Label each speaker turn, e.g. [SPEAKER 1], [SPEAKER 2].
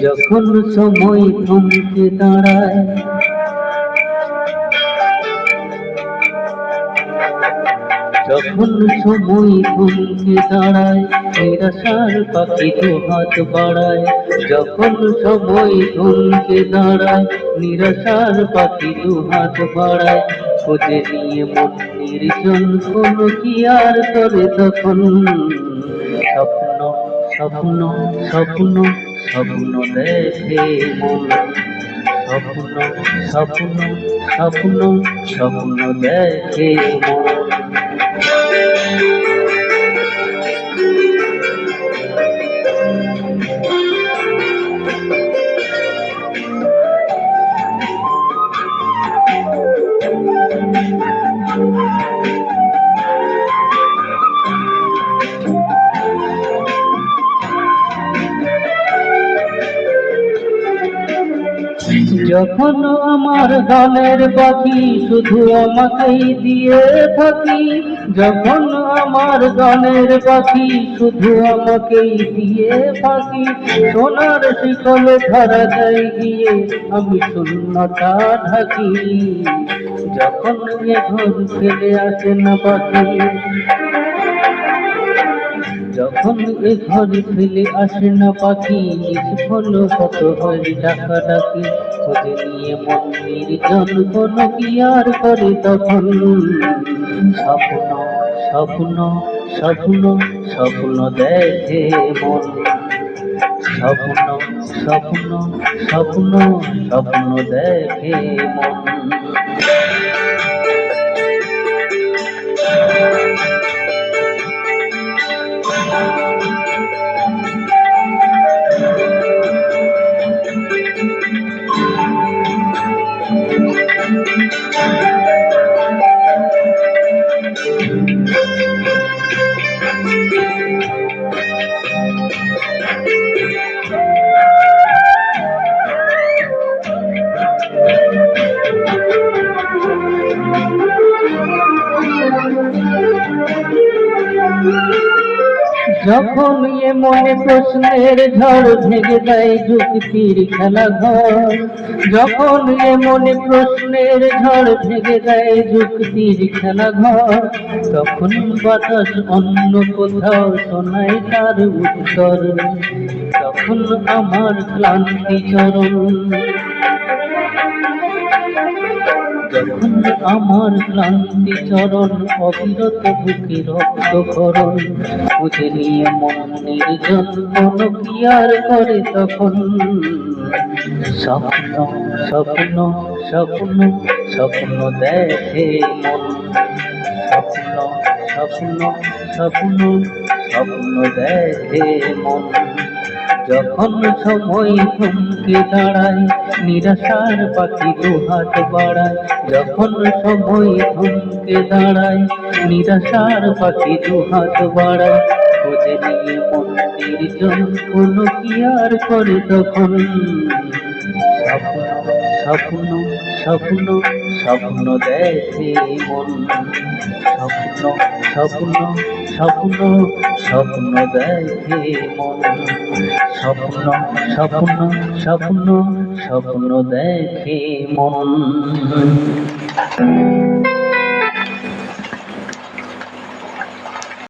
[SPEAKER 1] যখন সময় থমকে দাঁড়ায়, যখন সময় থমকে দাঁড়ায়, নিরাশার পাখি দু হাত বাড়ায়। যখন সময় থমকে দাঁড়ায়, নিরাশার পাখি দু হাত বাড়ায়। খোঁজে নিয়ে মন নির্জন, কোনো কি আর করে তখন। স্বপ্ন স্বপ্ন স্বপ্ন স্বপ্ন দেখে মন, স্বপ্ন স্বপ্ন স্বপ্ন স্বপ্ন দেখে মন। যখন আমার গানের পাখি শুধু আমাকেই দিয়ে থাকি, যখন আমার গানের পাখি শুধু আমাকেই দিয়ে থাকি, সোনার শিকল ধরা দেয় গিয়ে আমি শূন্যতা ঢাকি। যখন এ ঘর ফেলে আসে না পাখি, যখন এ ঘরে ফেলে আসে না পাখি, নিষ্ফল কত হয় ডাকাডাকি। খোঁজে নিয়ে মন নির্জন, কোনো কি আর করে তখন। স্বপ্ন স্বপ্ন স্বপ্ন স্বপ্ন দেখে মন, স্বপ্ন স্বপ্ন স্বপ্ন স্বপ্ন দেখে মন। যখন এ মনে প্রশ্নের ঝড় ভেঙে দেয় যুক্তির খেলা ঘর, যখন এ মনে প্রশ্নের ঝড় ভেঙে দেয় যুক্তির খেলা ঘর, তখন বাতাস অন্য কোথাও শোনায় তার উত্তর। তখন আমার ক্লান্তি চরণ, যখন আমার ক্লান্তি চরণ, অবিরত বুকে রক্তক্ষরণ। খুঁজে নিয়ে মন নির্জন, কোনো কি আর করে তখন। স্বপ্ন স্বপ্ন স্বপ্ন স্বপ্ন দেখে মন, স্বপ্ন স্বপ্ন স্বপ্ন স্বপ্ন দেখে মন। যখন সময় থমকে দাঁড়ায়, নিরাশার পাখি দু হাত বাড়ায়। যখন সময় থমকে দাঁড়ায়, নিরাশার পাখি দু হাত বাড়ায়। খোঁজে নিয়ে মন নির্জন, কোনো কি আর করে তখন। স্বপ্ন স্বপ্ন স্বপ্ন স্বপ্ন দেখে মন, স্বপ্ন স্বপ্ন স্বপ্ন স্বপ্ন দেখে মন, স্বপ্ন স্বপ্ন স্বপ্ন স্বপ্ন দেখে মন।